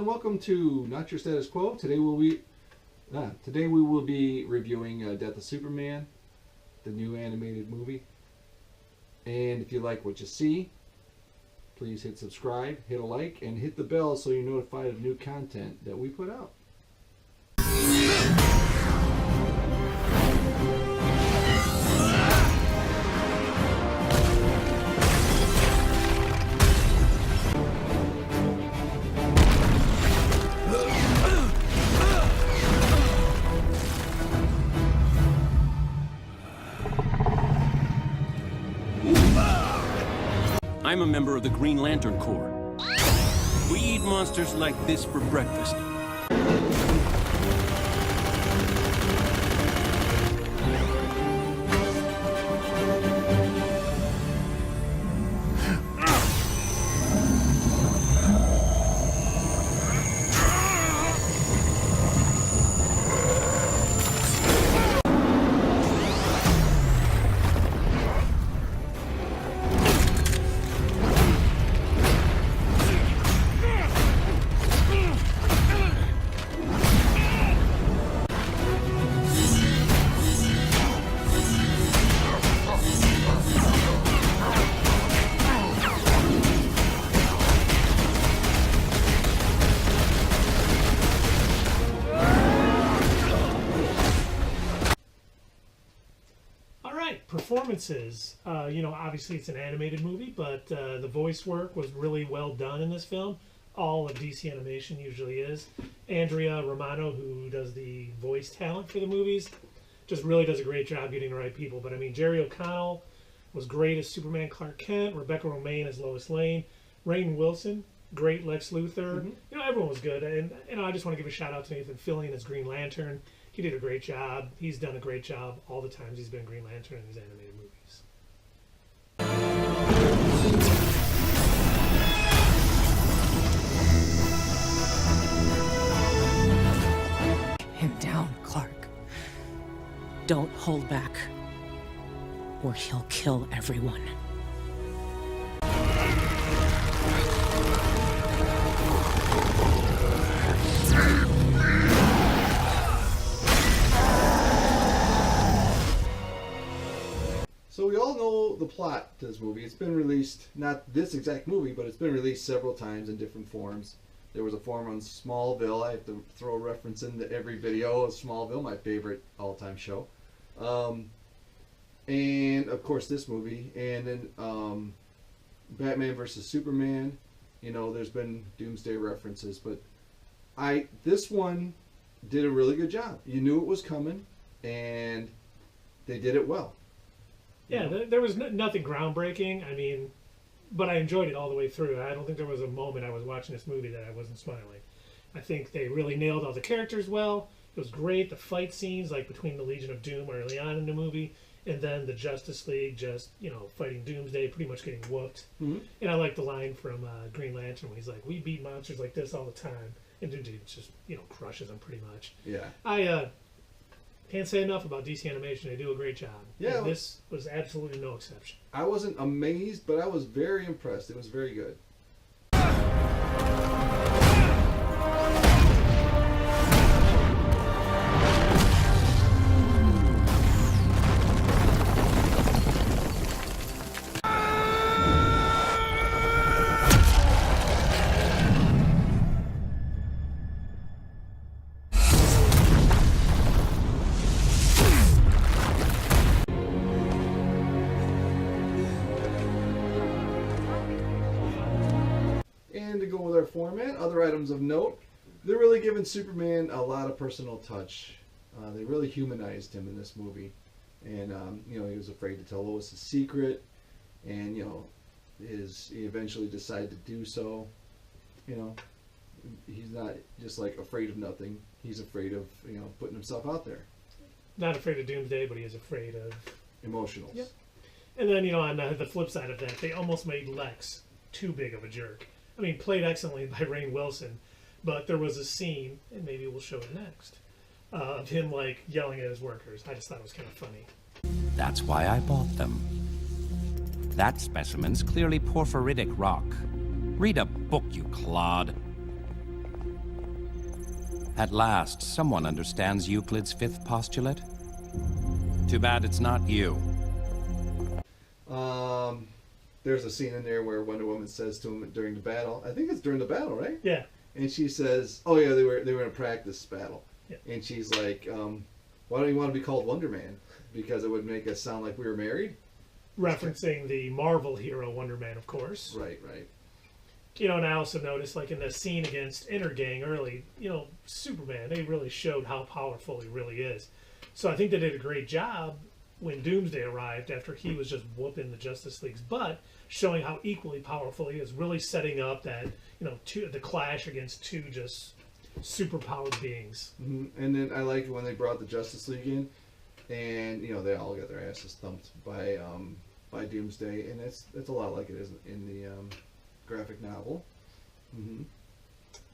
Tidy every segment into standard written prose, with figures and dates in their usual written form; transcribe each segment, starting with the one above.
and welcome to Not Your Status Quo. Today we will be reviewing Death of Superman, the new animated movie. And if you like what you see, please hit subscribe, hit a like, and hit the bell so you're notified of new content that we put out. I'm a member of the Green Lantern Corps. We eat monsters like this for breakfast. Performances, obviously it's an animated movie, but the voice work was really well done in this film. All of DC Animation usually is. Andrea Romano, who does the voice talent for the movies, just really does a great job getting the right people. But I mean, Jerry O'Connell was great as Superman Clark Kent, Rebecca Romijn as Lois Lane, Rainn Wilson, great Lex Luthor. Mm-hmm. Everyone was good. And I just want to give a shout out to Nathan Fillion as Green Lantern. He did a great job. He's done a great job all the times he's been Green Lantern in his animated movies. Him down, Clark. Don't hold back, or he'll kill everyone. So we all know the plot to this movie. It's been released, not this exact movie, but it's been released several times in different forms. There was a form on Smallville. I have to throw a reference into every video of Smallville, my favorite all-time show. And, of course, this movie. And then Batman vs. Superman. There's been Doomsday references. But this one did a really good job. You knew it was coming, and they did it well. Yeah, there was nothing groundbreaking. I mean, but I enjoyed it all the way through. I don't think there was a moment I was watching this movie that I wasn't smiling. I think they really nailed all the characters well. It was great. The fight scenes, like between the Legion of Doom early on in the movie, and then the Justice League just, fighting Doomsday, pretty much getting whooped. Mm-hmm. And I like the line from Green Lantern when he's like, "We beat monsters like this all the time." And Doomsday just, crushes them pretty much. Yeah. I can't say enough about DC Animation. They do a great job. Yeah, and this was absolutely no exception. I wasn't amazed, but I was very impressed. It was very good. To go with our format, other items of note, they're really giving Superman a lot of personal touch. They really humanized him in this movie, and he was afraid to tell Lois his secret, and he eventually decided to do so. He's not just like afraid of nothing. He's afraid of putting himself out there. Not afraid of Doomsday, but he is afraid of emotionals. Yep. And then on the flip side of that, they almost made Lex too big of a jerk. I mean, played excellently by Rainn Wilson, but there was a scene, and maybe we'll show it next, of him yelling at his workers. I just thought it was kind of funny. That's why I bought them. That specimen's clearly porphyritic rock. Read a book, you clod. At last, someone understands Euclid's fifth postulate. Too bad it's not you. There's a scene in there where Wonder Woman says to him during the battle, I think it's during the battle, right? Yeah. And she says, "Oh yeah, they were in a practice battle." Yeah. And she's like, "Why don't you want to be called Wonder Man? Because it would make us sound like we were married." Referencing the Marvel hero Wonder Man, of course. Right, right. You know, and I also noticed, like in the scene against Intergang early, you know, Superman, they really showed how powerful he really is. So I think they did a great job when Doomsday arrived after he was just whooping the Justice League's butt, showing how equally powerful he is, really setting up that, you know, the clash against two just superpowered beings. Mm-hmm. And then I liked when they brought the Justice League in, and you know they all got their asses thumped by Doomsday, and it's a lot like it is in the graphic novel. Mm-hmm.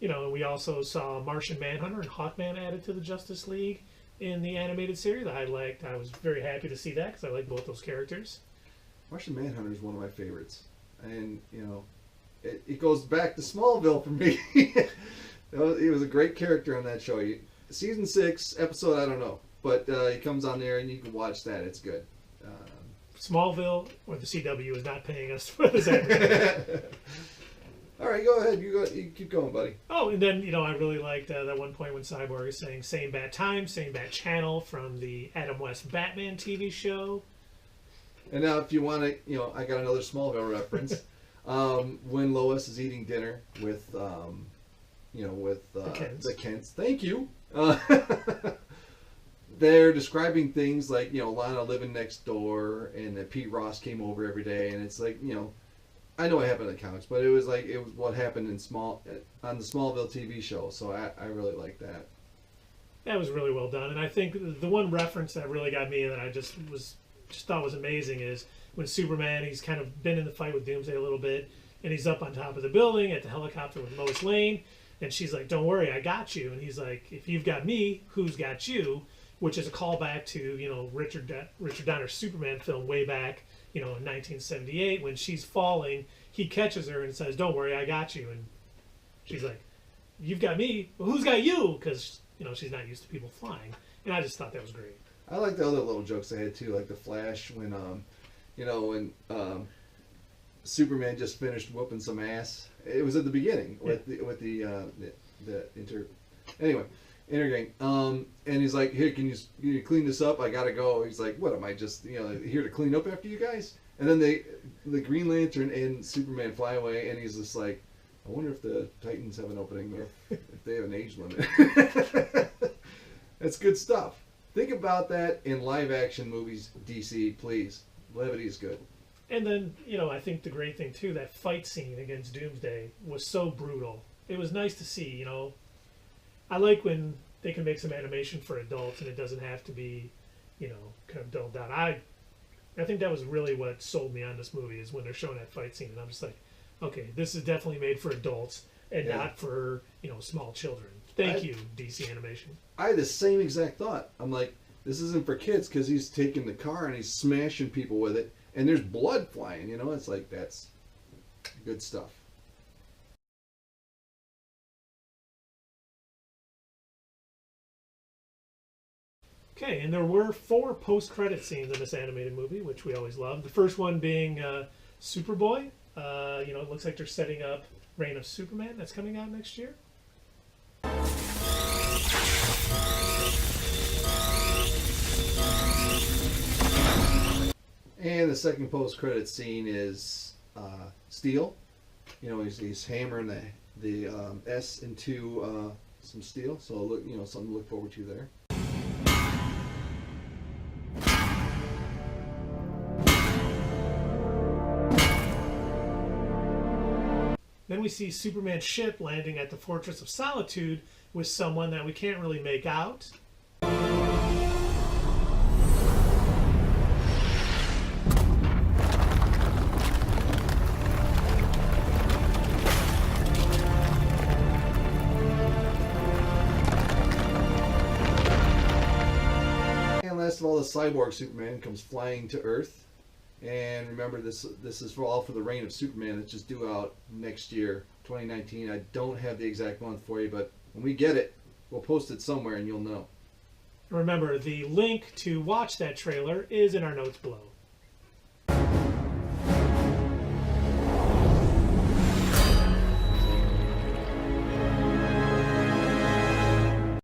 You know, and we also saw Martian Manhunter and Hawkman added to the Justice League in the animated series. I was very happy to see that because I like both those characters. Martian Manhunter is one of my favorites, and you know, it goes back to Smallville for me. He was a great character on that show. Season 6 episode, I don't know, but he comes on there and you can watch that. It's good. Smallville or the CW is not paying us for this advertising. All right, go ahead. You keep going, buddy. Oh, and then, you know, I really liked that one point when Cyborg is saying "same bat time, same bat channel" from the Adam West Batman TV show. And now, if you want to, you know, I got another Smallville reference. When Lois is eating dinner with, you know, with the Kents. Thank you. They're describing things like, you know, Lana living next door, and that Pete Ross came over every day, and it's like, you know, I know it happened in the comics, but it was what happened on the Smallville TV show. So I really like that. That was really well done, and I think the one reference that really got me and that I just thought was amazing is when Superman, he's kind of been in the fight with Doomsday a little bit, and he's up on top of the building at the helicopter with Lois Lane, and she's like, "Don't worry, I got you," and he's like, "If you've got me, who's got you?" Which is a callback to, you know, Richard Donner's Superman film way back, you know, in 1978 when she's falling, he catches her and says, "Don't worry, I got you," and she's like, "You've got me, well, who's got you?" Because, you know, she's not used to people flying, and I just thought that was great. I like the other little jokes they had too, like the Flash when, you know, when Superman just finished whooping some ass. It was at the beginning with Intergang. And he's like, "Here, can you clean this up? I gotta go." He's like, "What am I just, you know, here to clean up after you guys?" And then the Green Lantern and Superman fly away, and he's just like, "I wonder if the Titans have an opening or if they have an age limit." That's good stuff. Think about that in live action movies, DC, please. Levity is good. And then, you know, I think the great thing too, that fight scene against Doomsday was so brutal. It was nice to see, you know. I like when they can make some animation for adults and it doesn't have to be, you know, kind of dulled down. I think that was really what sold me on this movie is when they're showing that fight scene, and I'm just like, okay, this is definitely made for adults and not for, you know, small children. Thank you, DC Animation. I had the same exact thought. I'm like, this isn't for kids because he's taking the car and he's smashing people with it, and there's blood flying, you know? It's like, that's good stuff. Okay, and there were 4 post-credit scenes in this animated movie, which we always love. The first one being Superboy. You know, it looks like they're setting up Reign of Superman that's coming out next year. And the second post-credit scene is steel. You know, he's hammering the S into some steel. So look, you know, something to look forward to there. Then we see Superman's ship landing at the Fortress of Solitude with someone that we can't really make out. And last of all, the cyborg Superman comes flying to Earth. And remember, this is all for the Reign of Superman. It's just due out next year, 2019. I don't have the exact month for you, but when we get it, We'll post it somewhere and you'll know. Remember, the link to watch that trailer is in our notes below.